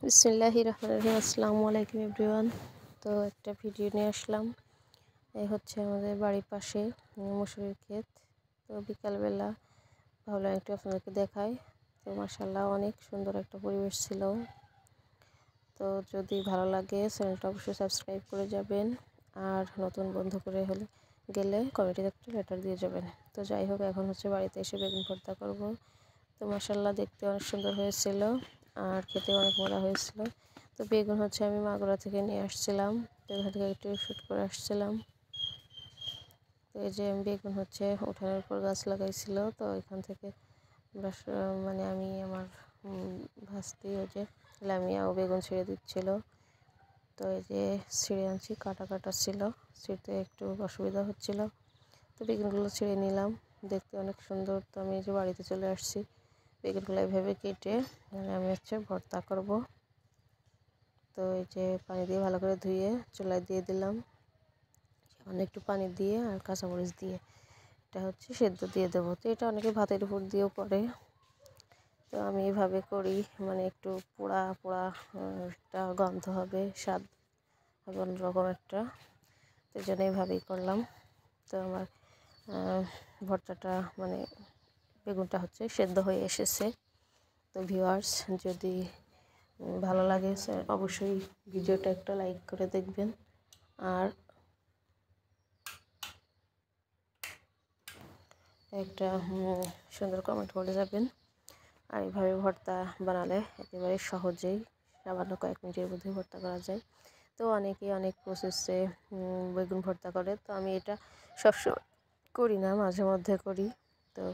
বিসমিল্লাহির রহমানির রহিম। আসসালামু আলাইকুম এভরিওয়ান। তো একটা ভিডিও নিয়ে আসলাম। এই হচ্ছে আমাদের বাড়ির পাশে মসুরির ক্ষেত। তো বিকালবেলা ভাবলাম একটু আপনাদেরকে দেখাই। তো মাশাআল্লাহ অনেক সুন্দর একটা পরিবেশ ছিল। তো যদি ভালো লাগে চ্যানেলটা অবশ্যই সাবস্ক্রাইব করে যাবেন, আর নতুন বন্ধু করে হলে গেলে কমেন্টে একটা লেটার দিয়ে যাবেন। তো যাই হোক, এখন হচ্ছে বাড়িতে এসে বেগুন ভর্তা করব। তো মাশাআল্লাহ দেখতে অনেক সুন্দর হয়েছিল, আর খেতে অনেক মজা হয়েছিল। তো বেগুন হচ্ছে আমি মাগুরা থেকে নিয়ে আসছিলাম। তো এখান থেকে একটু শ্যুট করে আসছিলাম। তো এই যে বেগুন হচ্ছে উঠানের উপর গাছ লাগাইছিল। তো এখান থেকে মানে আমি আমার ভাস্তি ওই যে লামিয়াও বেগুন ছিঁড়ে দিচ্ছিল। তো এই যে ছিঁড়ে আনছি, কাটা কাটা ছিল, ছিঁড়তে একটু অসুবিধা হচ্ছিল। তো বেগুনগুলো ছিঁড়ে নিলাম, দেখতে অনেক সুন্দর। তো আমি এই যে বাড়িতে চলে আসছি, বেগুনগুলো এভাবে কেটে মানে আমি হচ্ছে ভর্তা করব। তো এই যে পানি দিয়ে ভালো করে ধুয়ে চুলায় দিয়ে দিলাম, সামান্য একটু পানি দিয়ে আর কাঁচামরিচ দিয়ে এটা হচ্ছে সেদ্ধ দিয়ে দেবো। তো এটা অনেকে ভাতের উপর দিয়েও করে। তো আমি এভাবে করি, মানে একটু পোড়া পোড়া একটা গন্ধ হবে, স্বাদ হবে অন্যরকম একটা। তো এই জন্য এইভাবেই করলাম। তো আমার ভর্তাটা মানে বেগুনটা হচ্ছে সেদ্ধ হয়ে এসেছে। তো ভিউয়ার্স, যদি ভালো লাগে অবশ্যই ভিডিওটা একটা লাইক করে দেখবেন, আর একটা সুন্দর কমেন্ট করে যাবেন। আর এইভাবে ভর্তা বানালে একেবারে সহজেই সামান্য কয়েক মিনিটের মধ্যে ভর্তা করা যায়। তো অনেকেই অনেক প্রসেসে বেগুন ভর্তা করে। তো আমি এটা সবসময় করি না, মাঝে মধ্যে করি। তো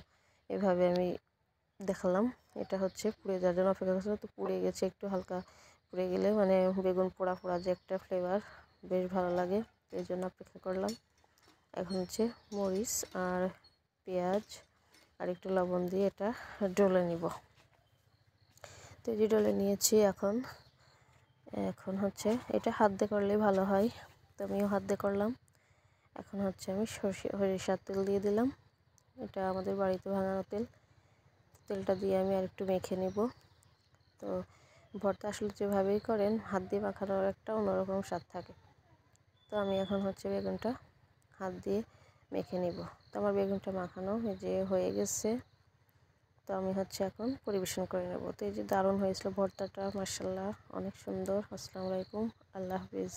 এভাবে আমি দেখালাম। এটা হচ্ছে পুড়ে যাওয়ার জন্য অপেক্ষা করছিলাম। তো পুড়ে গেছে, একটু হালকা পুড়ে গেলে মানে বেগুন পোড়া পোড়া যে একটা ফ্লেভার, বেশ ভালো লাগে। তো এই জন্য অপেক্ষা করলাম। এখন হচ্ছে মরিচ আর পেঁয়াজ আর একটু লবণ দিয়ে এটা ডলে নিব। তো এই যে ডলে নিয়েছি। এখন এখন হচ্ছে এটা হাত দিয়ে করলেই ভালো হয়। তো আমিও হাত দিয়ে করলাম। এখন হচ্ছে আমি সরিষার তেল দিয়ে দিলাম। এটা আমাদের বাড়িতে ভাঙানো তেল। তেলটা দিয়ে আমি আর একটু মেখে নেব। তো ভর্তা আসলে যেভাবেই করেন হাত দিয়ে মাখানোর একটা অন্যরকম স্বাদ থাকে। তো আমি এখন হচ্ছে বেগুনটা হাত দিয়ে মেখে নিব। তো আমার বেগুনটা মাখানো এই যে হয়ে গেছে। তো আমি হচ্ছে এখন পরিবেশন করে নেব। তো এই যে দারুণ হয়েছিল ভর্তাটা, মাশাআল্লাহ অনেক সুন্দর। আসসালামু আলাইকুম, আল্লাহ হাফিজ।